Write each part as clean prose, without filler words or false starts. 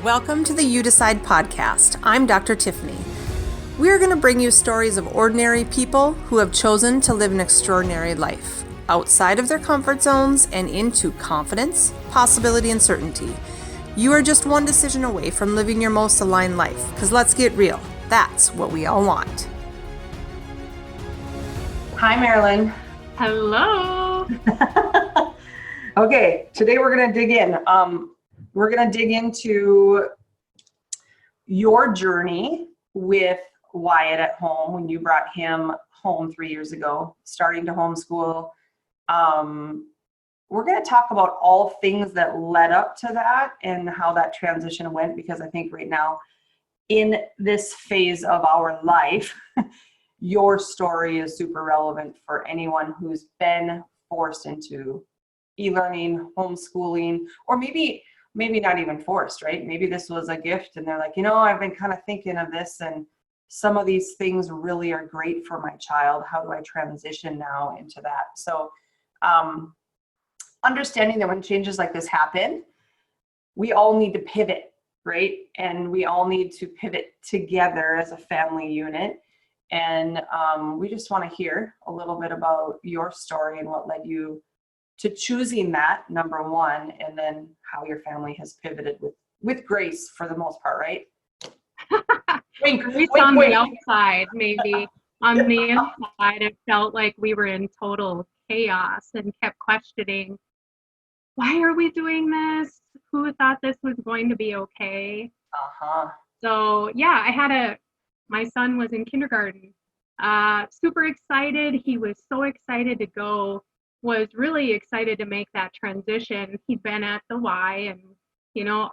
Welcome to the You Decide podcast. I'm Dr. Tiffany. We're going to bring you stories of ordinary people who have chosen to live an extraordinary life, outside of their comfort zones and into confidence, possibility, and certainty. You are just one decision away from living your most aligned life, because let's get real, that's what we all want. Hi, Marilyn. Hello. Okay, today we're going to dig in. We're going to dig into your journey with Wyatt at home when you brought him home 3 years ago, starting to homeschool. We're going to talk about all things that led up to that and how that transition went, because I think right now in this phase of our life, your story is super relevant for anyone who's been forced into e-learning, homeschooling, or maybe not even forced, right? Maybe this was a gift and they're like, I've been kind of thinking of this and some of these things really are great for my child. How do I transition now into that? So understanding that when changes like this happen, we all need to pivot, right? And we all need to pivot together as a family unit. And we just want to hear a little bit about your story and what led you to choosing that, number one, and then how your family has pivoted with grace for the most part, right? Wink, at least on the outside, maybe. On the inside, it felt like we were in total chaos and kept questioning, why are we doing this? Who thought this was going to be okay? So yeah, my son was in kindergarten, super excited. He was so excited to go, was really excited to make that transition. He'd been at the Y and,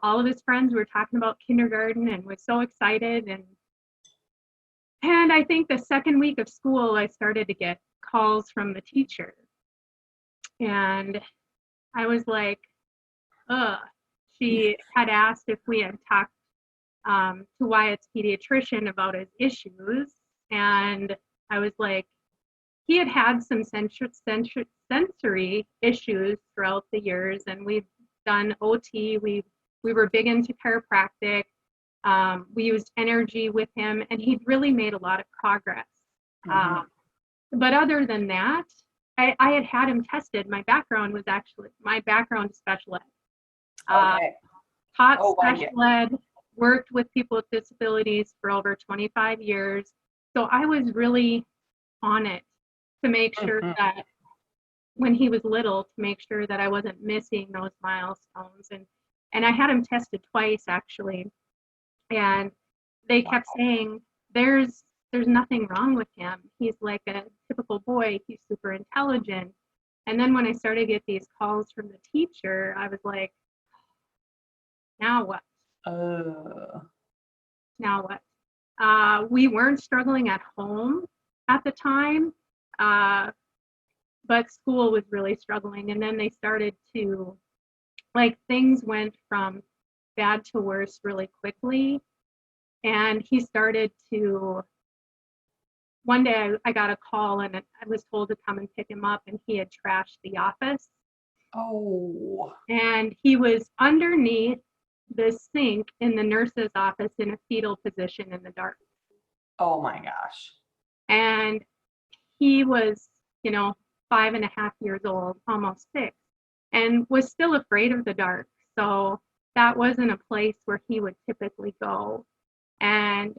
all of his friends were talking about kindergarten and was so excited. And I think the second week of school, I started to get calls from the teacher. And I was like, she had asked if we had talked to Wyatt's pediatrician about his issues. And I was like, he had some sensory issues throughout the years, and we've done OT. We were big into chiropractic. We used energy with him, and he'd really made a lot of progress. But other than that, I had him tested. My background is special ed. Taught special ed, worked with people with disabilities for over 25 years. So I was really on it to make sure that when he was little, to make sure that I wasn't missing those milestones. And I had him tested twice, actually. And they kept saying, there's nothing wrong with him. He's like a typical boy. He's super intelligent. And then when I started to get these calls from the teacher, I was like, now what? Now what? We weren't struggling at home at the time. But school was really struggling. And then they started to, things went from bad to worse really quickly. And he started to, one day I got a call and I was told to come and pick him up, and he had trashed the office. Oh. And he was underneath the sink in the nurse's office in a fetal position in the dark. Oh my gosh. And he was, 5.5 years old, almost 6, and was still afraid of the dark. So that wasn't a place where he would typically go. And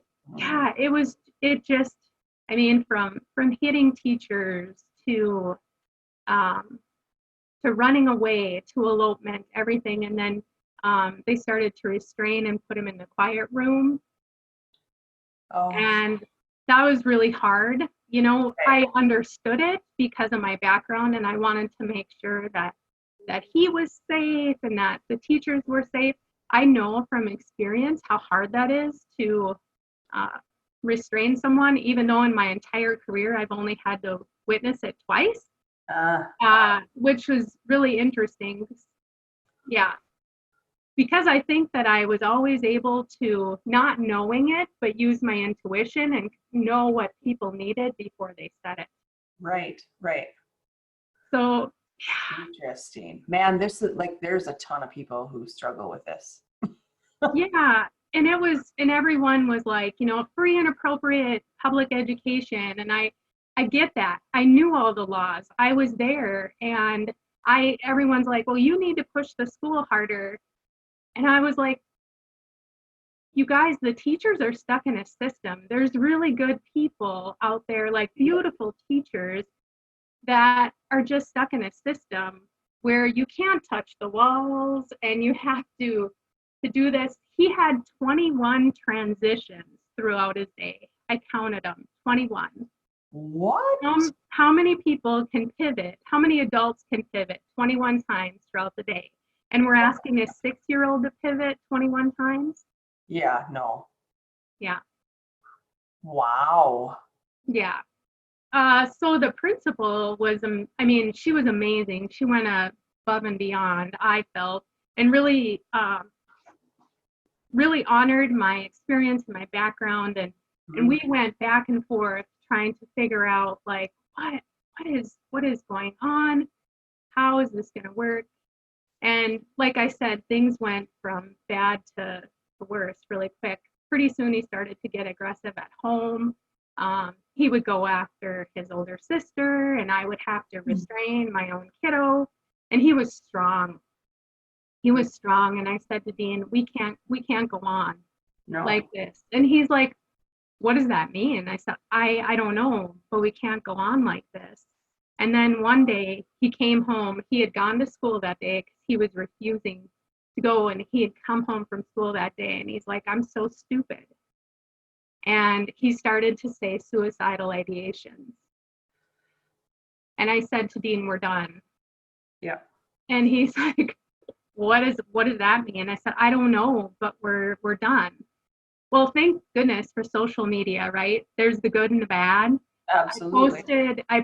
from hitting teachers to running away to elopement, everything. And then they started to restrain and put him in the quiet room. And that was really hard. I understood it because of my background, and I wanted to make sure that he was safe and that the teachers were safe. I know from experience how hard that is to restrain someone, even though in my entire career I've only had to witness it twice, which was really interesting. Yeah. Because I think that I was always able to, not knowing it, but use my intuition and know what people needed before they said it. Right. So, Interesting. Man, there's a ton of people who struggle with this. Yeah. And everyone was like, free and appropriate public education. And I get that. I knew all the laws. I was there. And everyone's like, well, you need to push the school harder. And I was like, you guys, the teachers are stuck in a system. There's really good people out there, like beautiful teachers that are just stuck in a system where you can't touch the walls and you have to do this. He had 21 transitions throughout his day. I counted them, 21. What? How many people can pivot? How many adults can pivot 21 times throughout the day? And we're asking a 6-year-old to pivot 21 times? Yeah, no. Yeah. Wow. Yeah. So the principal was, she was amazing. She went above and beyond, I felt, and really, really honored my experience and my background. And we went back and forth trying to figure out, like, what is going on? How is this going to work? And like I said, things went from bad to worse really quick. Pretty soon he started to get aggressive at home. He would go after his older sister, and I would have to restrain my own kiddo. And he was strong. And I said to Dean, we can't go on like this. And he's like, what does that mean? I said, I don't know, but we can't go on like this. And then one day he came home. He had gone to school that day because he was refusing to go. And he had come home from school that day, and he's like, I'm so stupid. And he started to say suicidal ideations. And I said to Dean, we're done. Yeah. And he's like, what does that mean? I said, I don't know, but we're done. Well, thank goodness for social media, right? There's the good and the bad. Absolutely. I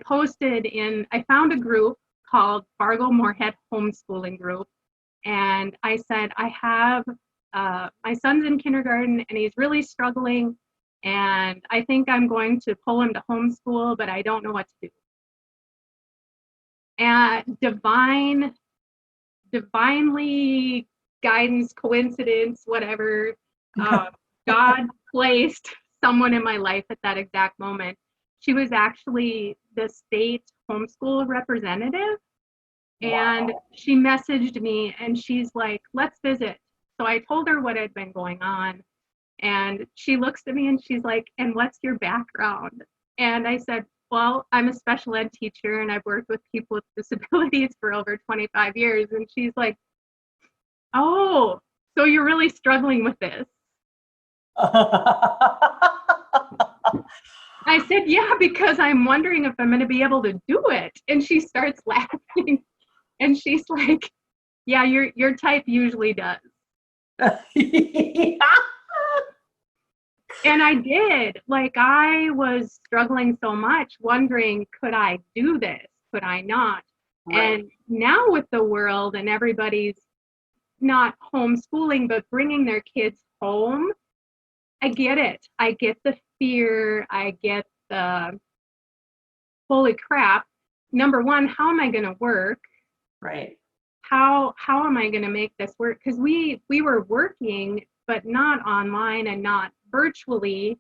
found a group called Fargo Moorhead Homeschooling Group. And I said, I have my son's in kindergarten and he's really struggling. And I think I'm going to pull him to homeschool, but I don't know what to do. And divinely guidance, coincidence, whatever, God placed someone in my life at that exact moment. She was actually the state homeschool representative. And she messaged me and she's like, let's visit. So I told her what had been going on. And she looks at me and she's like, and what's your background? And I said, well, I'm a special ed teacher and I've worked with people with disabilities for over 25 years. And she's like, oh, so you're really struggling with this. I said, yeah, because I'm wondering if I'm going to be able to do it. And she starts laughing and she's like, yeah, your type usually does. Yeah. And I did. Like, I was struggling so much, wondering, could I do this? Could I not? Right. And now with the world and everybody's not homeschooling, but bringing their kids home, I get it. I get the fear. I get the, holy crap. Number one, how am I going to work? Right. How am I going to make this work? Because we were working, but not online and not virtually,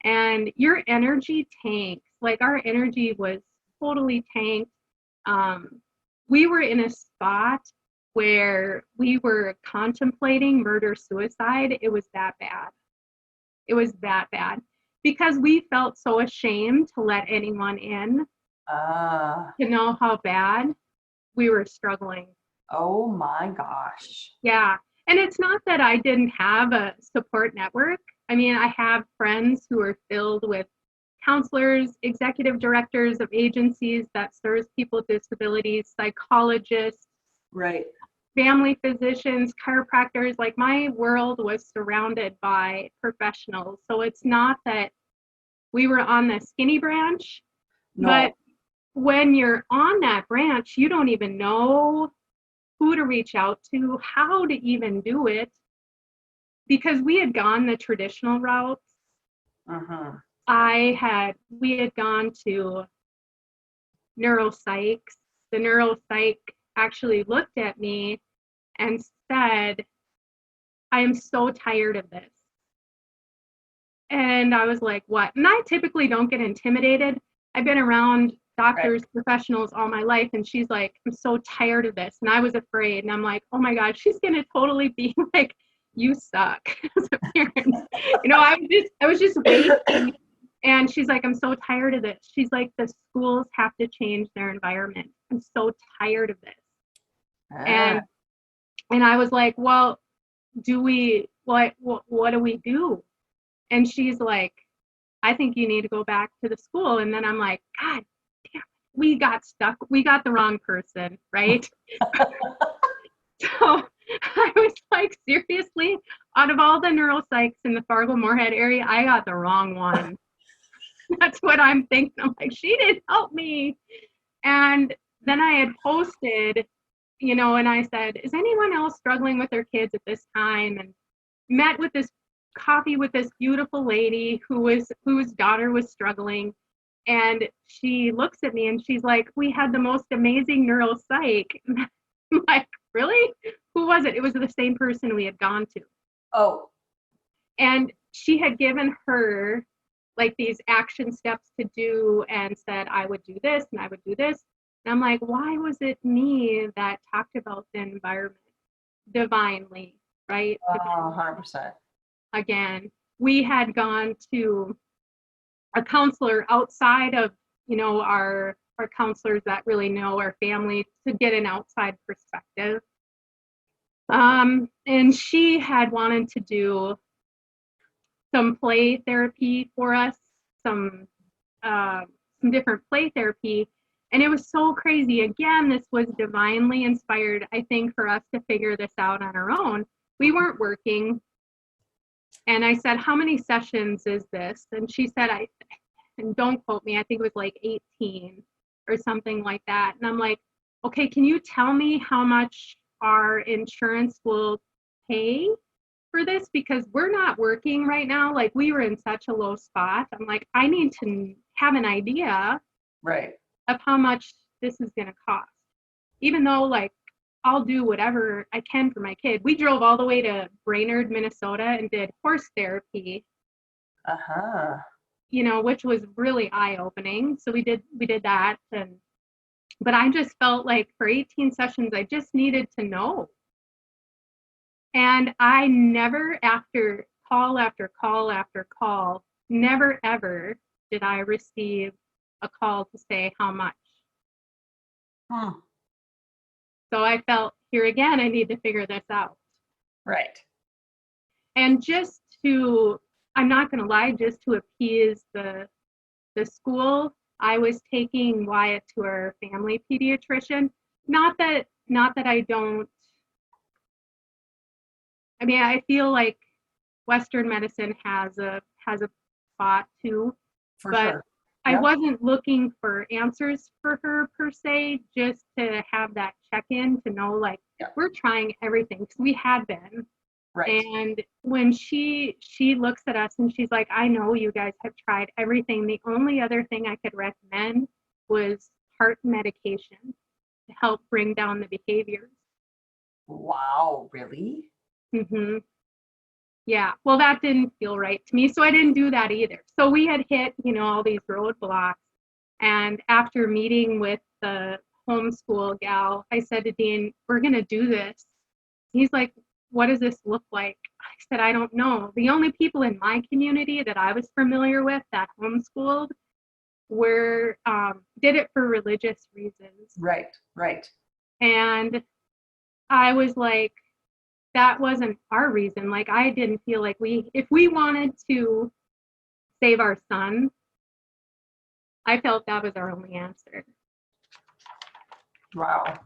and your energy tanks. Like, our energy was totally tanked. We were in a spot where we were contemplating murder-suicide. It was that bad. Because we felt so ashamed to let anyone in, to know how bad we were struggling. Oh my gosh. Yeah. And it's not that I didn't have a support network. I mean, I have friends who are filled with counselors, executive directors of agencies that serves people with disabilities, psychologists, right, family physicians, chiropractors. Like, my world was surrounded by professionals. So it's not that we were on the skinny branch, but when you're on that branch, you don't even know who to reach out to, how to even do it, because we had gone the traditional routes. We had gone to neuropsychs. The neuropsych actually looked at me and said, I am so tired of this. And I was like, what? And I typically don't get intimidated. I've been around doctors, professionals all my life. And she's like, I'm so tired of this. And I was afraid. And I'm like, oh my God, she's going to totally be like, you suck as a parent. I was just waiting. And she's like, I'm so tired of this. She's like, the schools have to change their environment. I'm so tired of this. And I was like, well, what do we do? And she's like, I think you need to go back to the school. And then I'm like, God damn, we got stuck. We got the wrong person, right? So I was like, seriously, out of all the neuropsychs in the Fargo-Moorhead area, I got the wrong one. That's what I'm thinking. I'm like, she didn't help me. And then I had posted, and I said, is anyone else struggling with their kids at this time? And met with this coffee with this beautiful lady whose daughter was struggling. And she looks at me and she's like, we had the most amazing neuropsych. I'm like, really? Who was it? It was the same person we had gone to. Oh. And she had given her like these action steps to do and said, I would do this and I would do this. And I'm like, why was it me that talked about the environment divinely, right? 100%. Again, we had gone to a counselor outside of, our counselors that really know our family to get an outside perspective. And she had wanted to do some play therapy for us, some different play therapy. And it was so crazy. Again, this was divinely inspired, I think, for us to figure this out on our own. We weren't working. And I said, how many sessions is this? And she said, and don't quote me, I think it was like 18 or something like that. And I'm like, okay, can you tell me how much our insurance will pay for this? Because we're not working right now. Like, we were in such a low spot. I'm like, I need to have an idea of how much this is going to cost. Even though, like, I'll do whatever I can for my kid. We drove all the way to Brainerd, Minnesota and did horse therapy. Which was really eye-opening. So we did that. But I just felt like for 18 sessions, I just needed to know. And I never, after call after call after call, never ever did I receive a call to say how much. So I felt, here again, I need to figure this out. Right. And just to, I'm not going to lie, just to appease the school, I was taking Wyatt to our family pediatrician. Not that I don't, I mean, I feel like Western medicine has a spot too. For sure. I wasn't looking for answers for her per se, just to have that check-in to know, like, we're trying everything, because we had been. Right. And when she looks at us and she's like, I know you guys have tried everything. The only other thing I could recommend was heart medication to help bring down the behaviors. Wow, really? Mm-hmm. Yeah, well, that didn't feel right to me, so I didn't do that either. So we had hit, all these roadblocks. And after meeting with the homeschool gal, I said to Dean, we're going to do this. He's like, what does this look like? I said, I don't know. The only people in my community that I was familiar with that homeschooled did it for religious reasons. Right. And I was like, that wasn't our reason. Like, I didn't feel like if we wanted to save our son, I felt that was our only answer. Wow.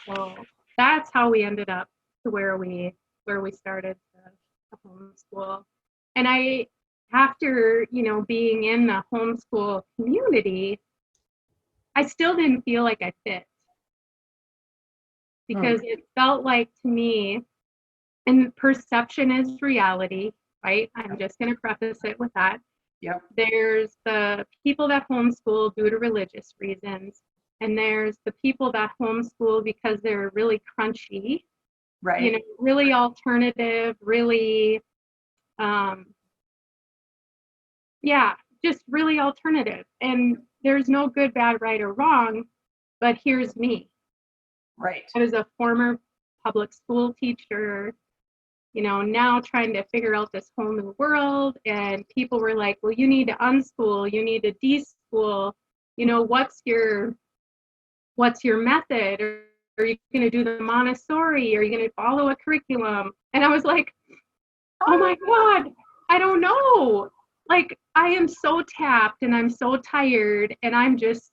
So that's how we ended up to where we started the homeschool. And after being in the homeschool community, I still didn't feel like I fit. Because it felt like to me, and perception is reality, right? I'm just going to preface it with that. Yep. There's the people that homeschool due to religious reasons, and there's the people that homeschool because they're really crunchy Right. Really alternative, really, just really alternative. And there's no good, bad, right, or wrong, but here's me. Right. I was a former public school teacher, now trying to figure out this whole new world. And people were like, well, you need to unschool, you need to deschool, what's your method? Or are you going to do the Montessori? Are you going to follow a curriculum? And I was like, oh my God, I don't know. Like, I am so tapped and I'm so tired, and I'm just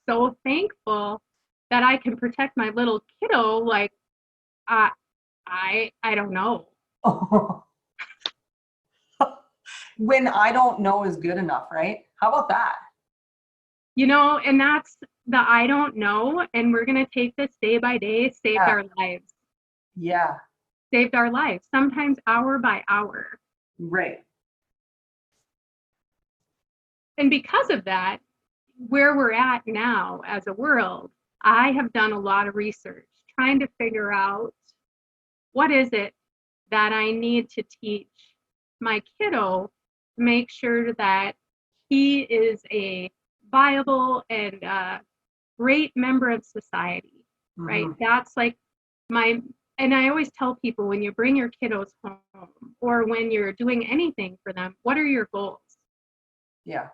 so thankful that I can protect my little kiddo. Like, I don't know. When I don't know is good enough, right? How about that? And that's the I don't know. And we're going to take this day by day, saved our lives. Yeah. Saved our lives, sometimes hour by hour. Right. And because of that, where we're at now as a world, I have done a lot of research trying to figure out what is it that I need to teach my kiddo to make sure that he is a viable and great member of society, right? That's like and I always tell people, when you bring your kiddos home or when you're doing anything for them, what are your goals? Yeah,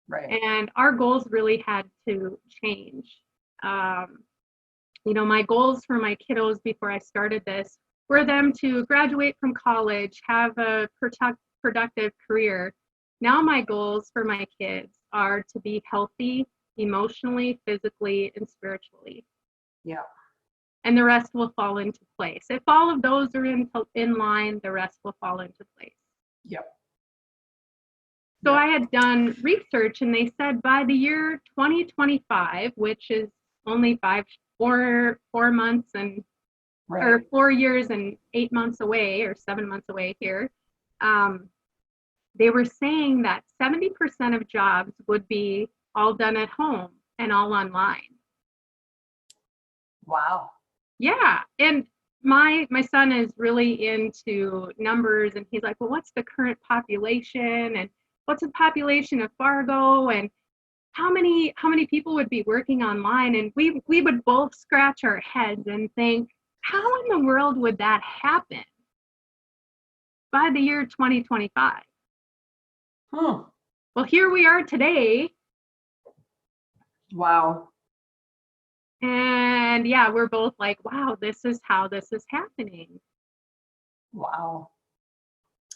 right. And our goals really had to change. My goals for my kiddos before I started this were them to graduate from college, have a productive career. Now my goals for my kids are to be healthy emotionally, physically, and spiritually. Yeah. And the rest will fall into place. If all of those are in line, the rest will fall into place. Yep. So I had done research, and they said by the year 2025, which is only 4 months and or 4 years and 8 months away, or 7 months away here, they were saying that 70% of jobs would be all done at home and all online. Wow. Yeah. And my son is really into numbers, and he's like, well, what's the current population, and what's the population of Fargo, and how many people would be working online? And we would both scratch our heads and think, how in the world would that happen by the year 2025? Well, here we are today. Wow. And we're both like, wow, this is how this is happening. Wow.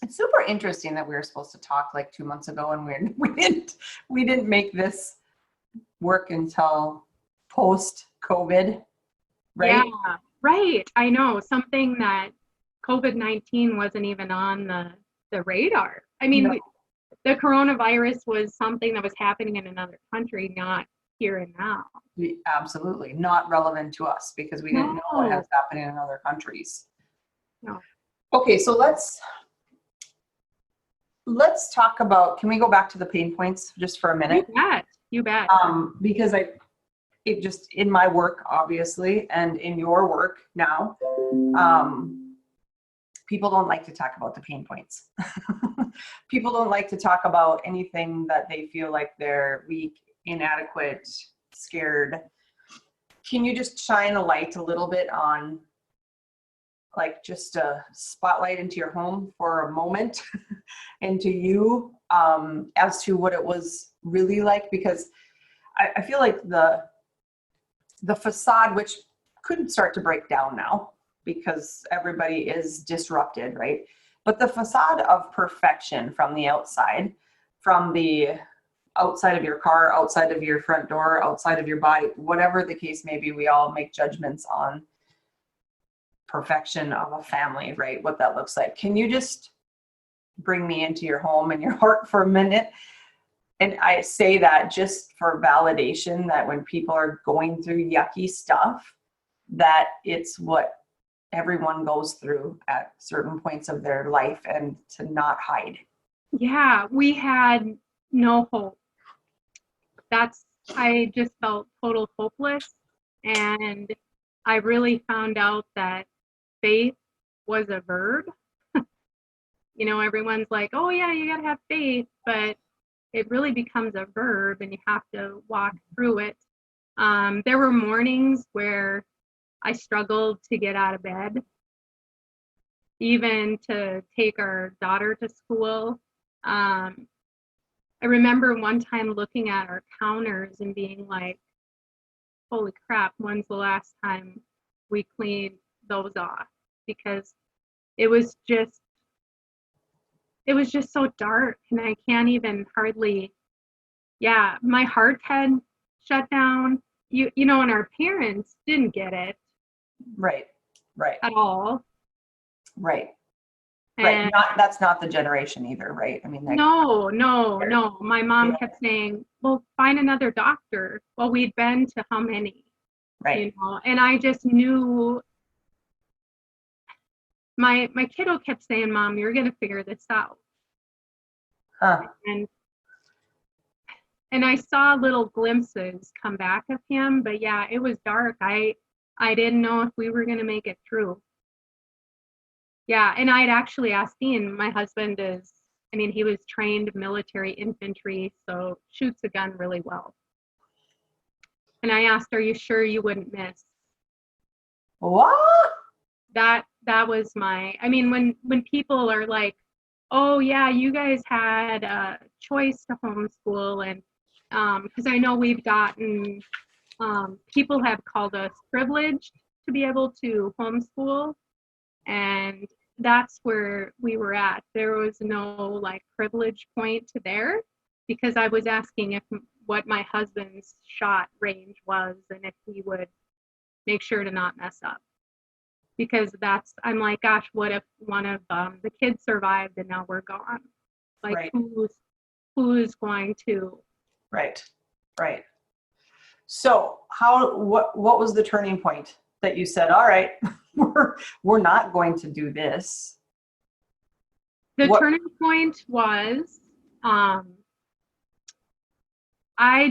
It's super interesting that we were supposed to talk like 2 months ago, and we didn't make this work until post-COVID, right? Yeah, right. I know, something that COVID-19 wasn't even on the radar. I mean, the coronavirus was something that was happening in another country, not here and now. Absolutely not relevant to us, because we didn't know what was happening in other countries. No. Okay, so let's talk about, can we go back to the pain points just for a minute? You bet. Because it just, in my work, obviously, and in your work now, people don't like to talk about the pain points. People don't like to talk about anything that they feel like they're weak, inadequate, scared. Can you just shine a light a little bit on, like, just a spotlight into your home for a moment into you, as to what it was really like? Because I feel like the facade, which could start to break down now because everybody is disrupted, right? But the facade of perfection from the outside, from the outside of your car, outside of your front door, outside of your body, whatever the case may be, we all make judgments on perfection of a family, right? What that looks like. Can you just bring me into your home and your heart for a minute? And I say that just for validation, that when people are going through yucky stuff, that it's what everyone goes through at certain points of their life, and to not hide. Yeah, we had no hope. I just felt total hopeless. And I really found out that faith was a verb. You know, everyone's like, oh yeah, you gotta have faith, but it really becomes a verb and you have to walk through it. There were mornings where I struggled to get out of bed, even to take our daughter to school. I remember one time looking at our counters and being like, holy crap, when's the last time we cleaned those off? Because it was just so dark, and I can't even hardly, my heart had shut down. You know, and our parents didn't get it. Right. At all. Right. And That's not the generation either, right? I mean, no. My mom kept saying, well, find another doctor. Well, we'd been to how many? Right. You know, and I just knew my kiddo kept saying, Mom, you're gonna figure this out. Huh. And I saw little glimpses come back of him, but yeah, it was dark. I didn't know if we were gonna make it through. Yeah, and I'd actually asked Dean, my husband he was trained military infantry, so shoots a gun really well. And I asked, are you sure you wouldn't miss? What? That was when people are like, oh yeah, you guys had a choice to homeschool, and because I know we've gotten, people have called us privileged to be able to homeschool, and that's where we were at. There was no like privilege point to there, because I was asking what my husband's shot range was and if he would make sure to not mess up. Because I'm like, gosh, what if one of the kids survived and now we're gone? Like, right. who's going to? Right. So what was the turning point that you said, all right, we're not going to do this? Turning point was, I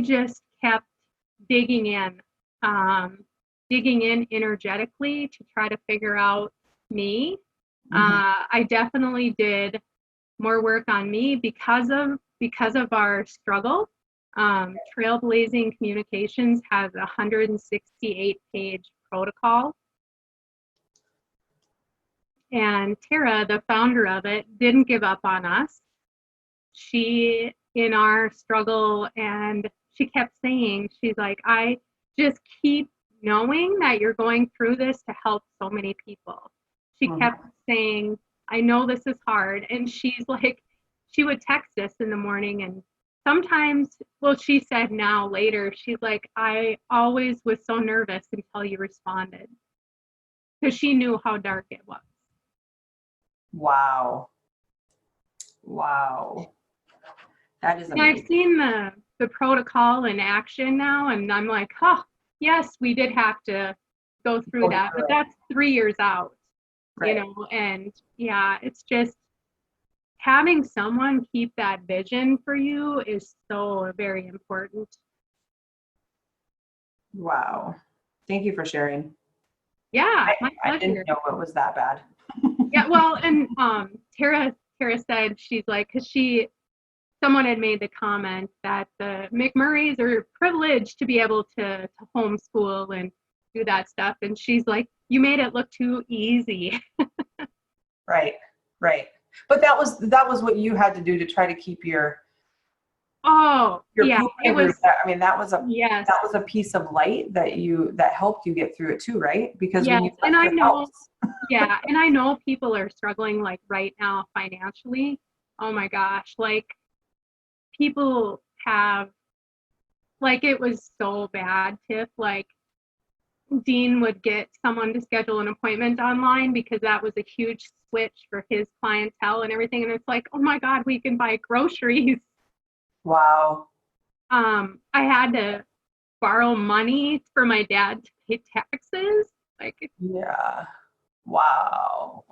just kept digging in energetically to try to figure out me. I definitely did more work on me because of our struggle. Trailblazing Communications has a 168-page protocol. And Tara, the founder of it, didn't give up on us. She, in our struggle, and she kept saying, she's like, I just keep knowing that you're going through this to help so many people. She kept saying, I know this is hard. And she's like, she would text us in the morning, and sometimes, well, she said now later, she's like, I always was so nervous until you responded, because she knew how dark it was. Wow. That is amazing. I've seen the protocol in action now, and I'm like, oh, yes, we did have to go through that, but that's 3 years out, right. You know, and yeah, it's just having someone keep that vision for you is so very important. Wow. Thank you for sharing. Yeah, my pleasure. I didn't know it was that bad. Yeah, well, and Tara said, she's like, because someone had made the comment that the McMurrays are privileged to be able to homeschool and do that stuff, and she's like, you made it look too easy. Right. But that was what you had to do to try to keep your yeah, it was. That was a piece of light that helped you get through it too, right? Because yes, when you and I know, yeah, and I know people are struggling like right now financially. Oh my gosh, like people have, like, it was so bad, Tiff. Like Dean would get someone to schedule an appointment online because that was a huge switch for his clientele and everything. And it's like, oh my God, we can buy groceries. Wow. I had to borrow money for my dad to pay taxes. Like, yeah. Wow.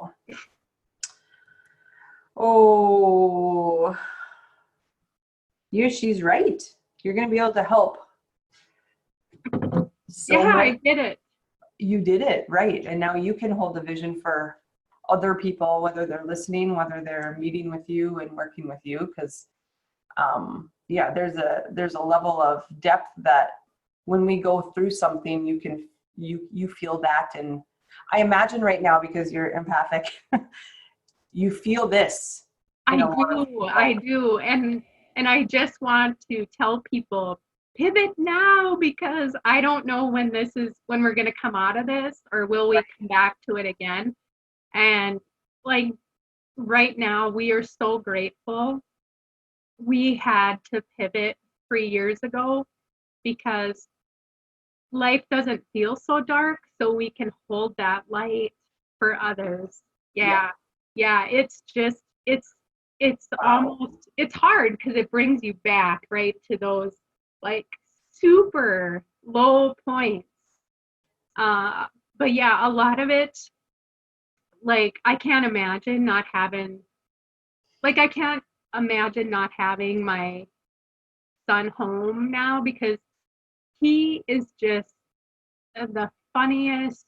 Oh, she's right. You're going to be able to help. I did it. you did it right. And now you can hold the vision for other people, whether they're listening, whether they're meeting with you and working with you. Because yeah, there's a level of depth that when we go through something, you feel that. And I imagine right now, because you're empathic, you feel this. I do. And I just want to tell people, pivot now, because I don't know when we're going to come out of this, or will we come back to it again. And like right now, we are so grateful we had to pivot 3 years ago, because life doesn't feel so dark, so we can hold that light for others. Yeah. It's just, it's almost, it's hard because it brings you back right to those like super low points. But yeah, a lot of it, like I can't imagine not having my son home now, because he is just the funniest,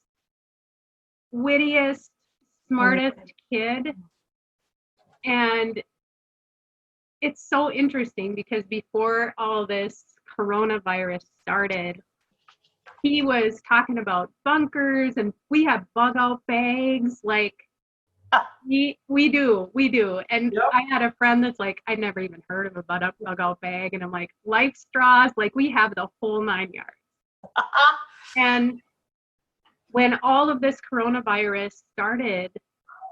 wittiest, smartest kid. And it's so interesting because before all this coronavirus started, he was talking about bunkers, and we have bug out bags. Like we do. And yep. I had a friend that's like, I'd never even heard of a bug out bag. And I'm like, life straws, like we have the whole 9 yards. And when all of this coronavirus started,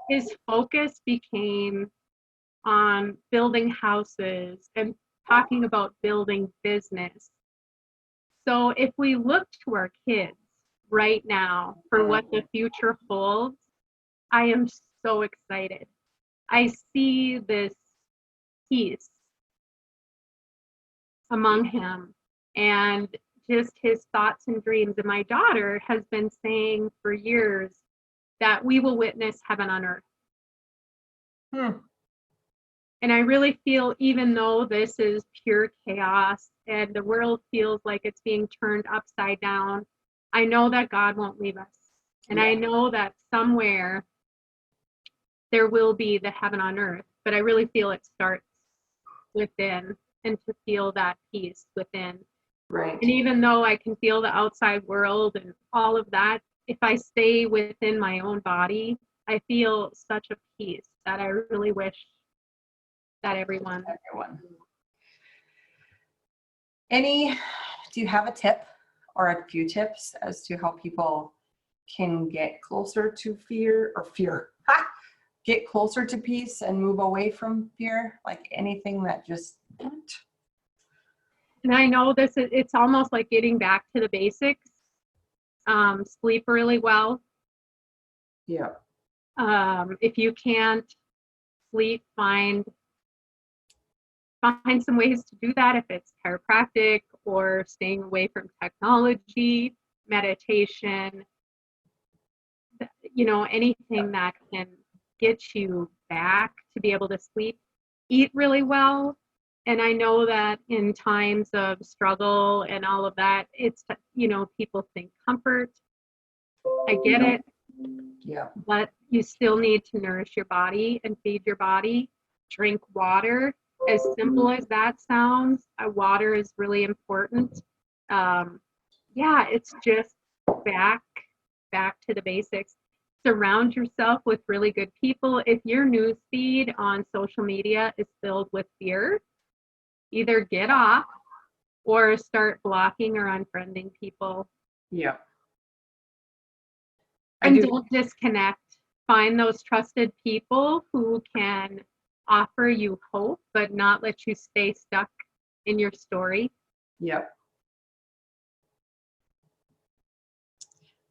his focus became on building houses and talking about building business. So if we look to our kids right now for what the future holds, I am so excited. I see this peace among him and just his thoughts and dreams. And my daughter has been saying for years that we will witness heaven on earth. And I really feel, even though this is pure chaos and the world feels like it's being turned upside down, I know that God won't leave us. And I know that somewhere there will be the heaven on earth, but I really feel it starts within, and to feel that peace within. Right. And even though I can feel the outside world and all of that, if I stay within my own body, I feel such a peace that I really wish that everyone. Do you have a tip or a few tips as to how people can get closer to get closer to peace and move away from fear? Like anything that just. And I know it's almost like getting back to the basics. Sleep really well. Yeah. If you can't sleep, find some ways to do that. If it's chiropractic or staying away from technology, meditation, anything that can get you back to be able to sleep. Eat really well. And I know that in times of struggle and all of that, it's, people think comfort. I get it. Yeah. But you still need to nourish your body and feed your body. Drink water. As simple as that sounds, water is really important. It's just back to the basics. Surround yourself with really good people. If your news feed on social media is filled with fear, either get off or start blocking or unfriending people. Yeah. And don't disconnect. Find those trusted people who can offer you hope, but not let you stay stuck in your story. Yep.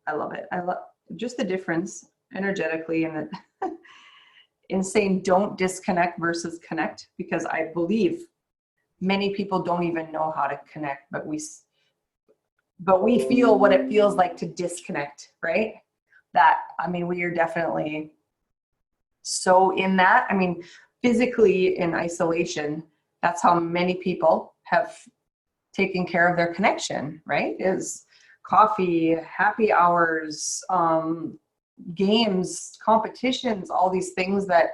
I love it. I love just the difference energetically in saying don't disconnect versus connect, because I believe many people don't even know how to connect, but we feel what it feels like to disconnect, right? We are definitely so in that. Physically in isolation, that's how many people have taken care of their connection, right? Is coffee, happy hours, games, competitions, all these things that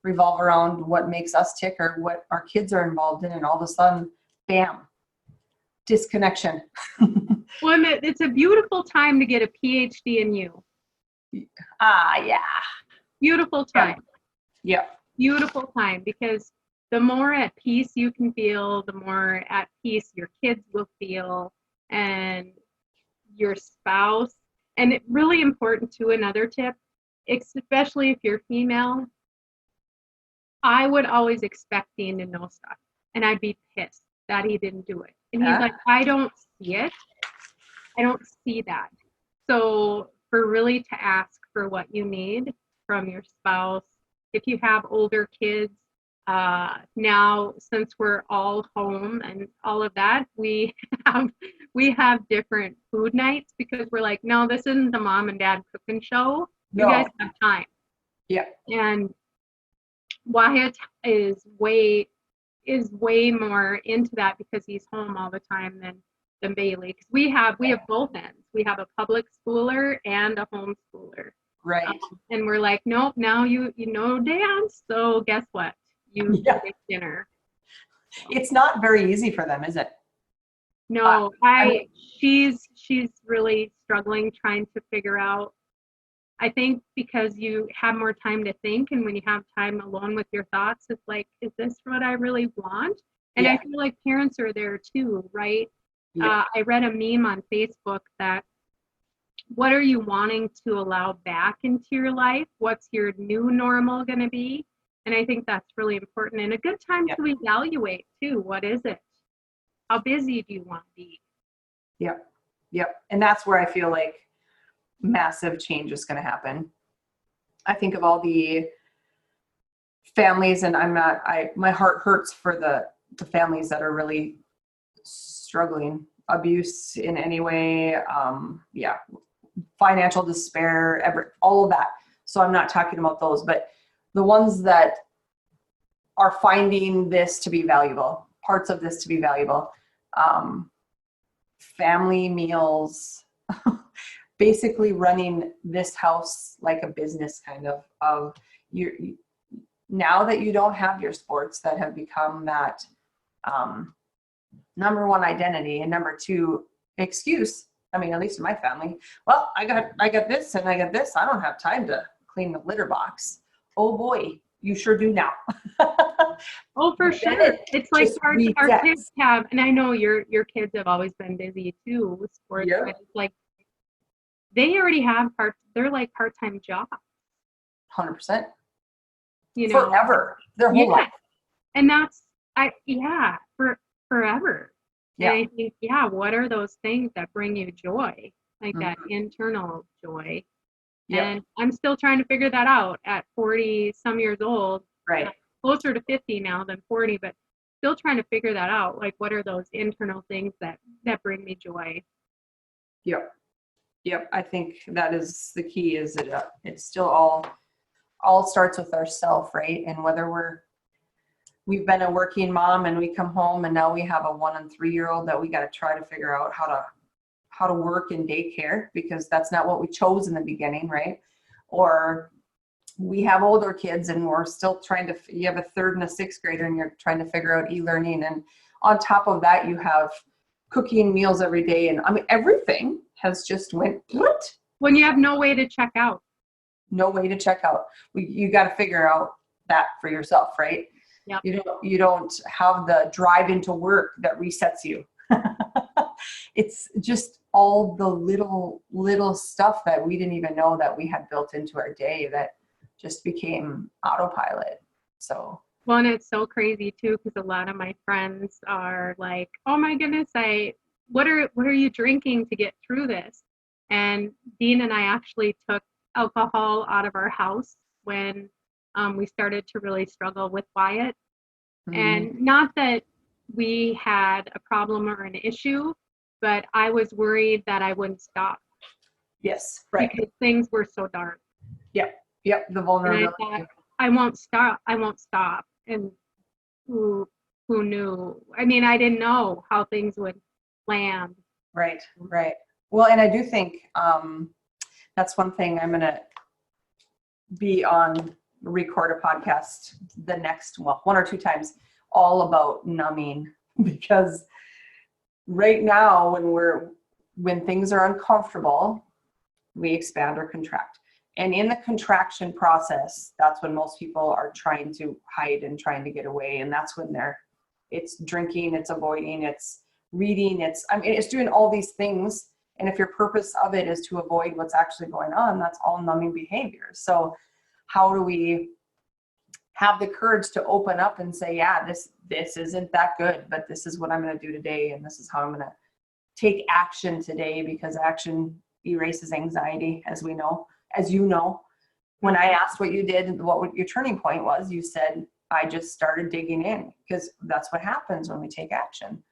revolve around what makes us tick or what our kids are involved in. And all of a sudden, bam, disconnection. Well, it's a beautiful time to get a PhD in you. Yeah. Beautiful time. Yeah. Beautiful time, because the more at peace you can feel, the more at peace your kids will feel, and your spouse. And it's really important too, another tip, especially if you're female, I would always expect Dean to know stuff, and I'd be pissed that he didn't do it. And he's like, I don't see it. I don't see that. So for really to ask for what you need from your spouse, if you have older kids, now since we're all home and all of that, we have different food nights, because we're like, no, this isn't the mom and dad cooking show. You guys have time. Yeah. And Wyatt is way more into that because he's home all the time than Bailey. Because we have both ends. We have a public schooler and a homeschooler. Right. And we're like, nope, now you know dance. So guess what? You make dinner. It's not very easy for them, is it? No, she's really struggling trying to figure out. I think because you have more time to think, and when you have time alone with your thoughts, it's like, is this what I really want? And I feel like parents are there too, right? Yeah. I read a meme on Facebook that, what are you wanting to allow back into your life? What's your new normal going to be? And I think that's really important, and a good time to evaluate too. What is it? How busy do you want to be? Yep. And that's where I feel like massive change is going to happen. I think of all the families, and my heart hurts for the families that are really struggling, abuse in any way, financial despair, all of that. So I'm not talking about those, but the ones that are finding this to be valuable, parts of this to be valuable, family meals, basically running this house like a business, kind of you now that you don't have your sports that have become that number one identity and number two excuse. I mean, at least in my family, well, I got this and I got this. I don't have time to clean the litter box. Oh boy, you sure do now. Oh, for sure. It's like our kids have, and I know your kids have always been busy too with sports, but it's like they already have they're like part-time jobs. 100%. You know, forever, their whole life. And that's forever. Yeah. And I think, what are those things that bring you joy? Like that internal joy. Yep. And I'm still trying to figure that out at 40 some years old. Right. Closer to 50 now than 40, but still trying to figure that out. Like, what are those internal things that bring me joy? Yep. I think that is the key, is that it's still all starts with ourself, right? And whether we've been a working mom and we come home and now we have a 1 and 3 year old that we got to try to figure out how to work in daycare, because that's not what we chose in the beginning, right? Or we have older kids and we're still you have a 3rd and a 6th grader and you're trying to figure out e-learning. And on top of that, you have cooking meals every day. And I mean, everything has just went, what? When you have no way to check out. No way to check out. You got to figure out that for yourself, right? Yep. You don't have the drive into work that resets you. It's just all the little stuff that we didn't even know that we had built into our day that just became autopilot. So. Well, and it's so crazy too, because a lot of my friends are like, oh my goodness, what are you drinking to get through this? And Dean and I actually took alcohol out of our house when we started to really struggle with Wyatt. Mm-hmm. And not that we had a problem or an issue, but I was worried that I wouldn't stop. Yes, right. Because things were so dark. Yep, the vulnerability. And I thought, I won't stop. And who knew? I mean, I didn't know how things would land. Right. Well, and I do think that's one thing I'm going to record a podcast the next, one or two times, all about numbing, because right now when things are uncomfortable, we expand or contract. And in the contraction process, that's when most people are trying to hide and trying to get away. And that's when it's drinking, it's avoiding, it's reading, it's doing all these things. And if your purpose of it is to avoid what's actually going on, that's all numbing behaviors. So how do we have the courage to open up and say, yeah, this isn't that good, but this is what I'm going to do today. And this is how I'm going to take action today, because action erases anxiety, as you know. When I asked what you did and what your turning point was, you said, I just started digging in, because that's what happens when we take action.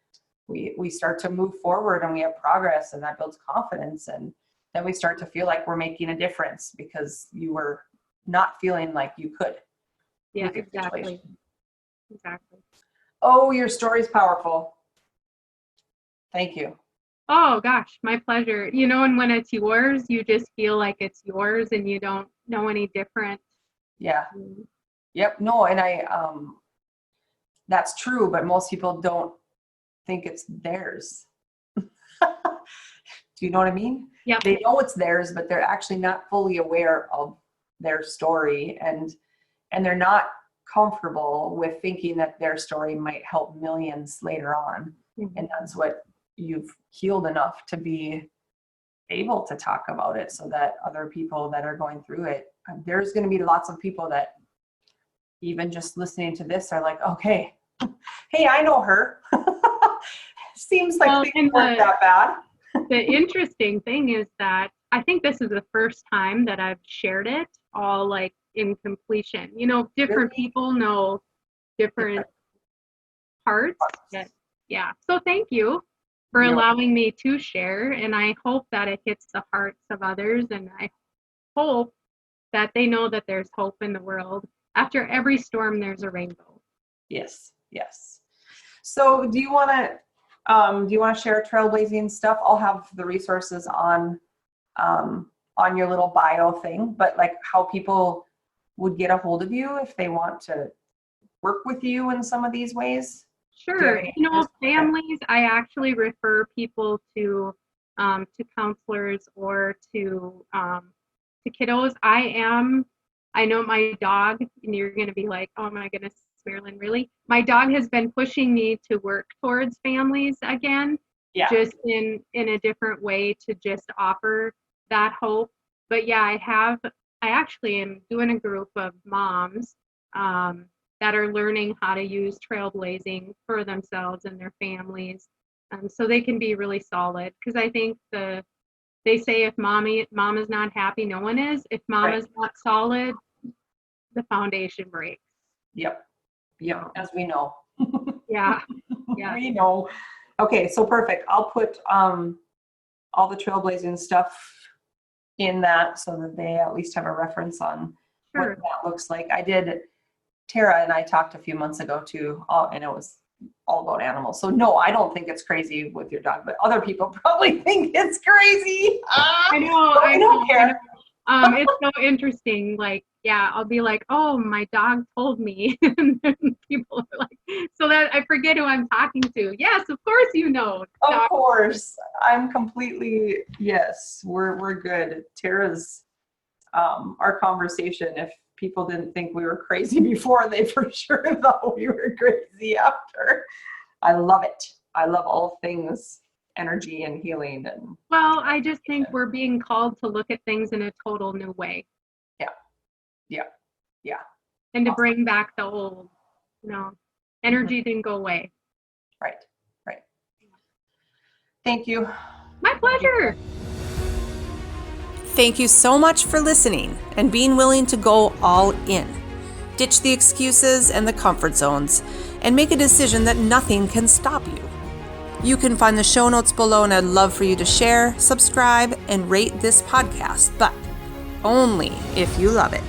We start to move forward and we have progress, and that builds confidence. And then we start to feel like we're making a difference because you were not feeling like you could. Yeah, exactly. Exactly. Oh, your story's powerful. Thank you. Oh gosh, my pleasure. And when it's yours, you just feel like it's yours and you don't know any different. Yeah. Yep. No, and that's true, but most people don't think it's theirs. Do you know what I mean? Yeah. They know it's theirs, but they're actually not fully aware of their story, and they're not comfortable with thinking that their story might help millions later on. Mm-hmm. And that's what you've healed enough to be able to talk about it, so that other people that are going through it, there's going to be lots of people that even just listening to this are like, okay, hey, I know her. Seems like things weren't that bad. The interesting thing is that I think this is the first time that I've shared it all like in completion. Different people know different parts. Yeah. So thank you for allowing me to share. And I hope that it hits the hearts of others. And I hope that they know that there's hope in the world. After every storm, there's a rainbow. Yes. Yes. So do you want to share trailblazing stuff? I'll have the resources on your little bio thing, but like how people would get a hold of you if they want to work with you in some of these ways. Sure. Families, I actually refer people to counselors or to kiddos. I know my dog, and you're going to be like, oh my goodness, Marilyn, really? My dog has been pushing me to work towards families again, just in a different way to just offer that hope. But yeah, I actually am doing a group of moms that are learning how to use trailblazing for themselves and their families, so they can be really solid. Because I think they say if mom is not happy, no one is. If mom is not solid, the foundation breaks. Yep. As we know. Yeah. We know. Okay, so perfect. I'll put all the trailblazing stuff in that, so that they at least have a reference on what that looks like. Tara and I talked a few months ago too, and it was all about animals. So no, I don't think it's crazy with your dog, but other people probably think it's crazy. I know. I don't care. It's so interesting. Like, yeah, I'll be like, oh, my dog told me. And then people are like, so that I forget who I'm talking to. Yes, of course you know. Of course. I'm completely, yes, we're good. Tara's, our conversation, if people didn't think we were crazy before, they for sure thought we were crazy after. I love it. I love all things energy and healing. Well, I just think we're being called to look at things in a total new way. Yeah. And to bring back the old, energy didn't go away. Right. Thank you. My pleasure. Thank you so much for listening and being willing to go all in. Ditch the excuses and the comfort zones and make a decision that nothing can stop you. You can find the show notes below, and I'd love for you to share, subscribe, and rate this podcast, but only if you love it.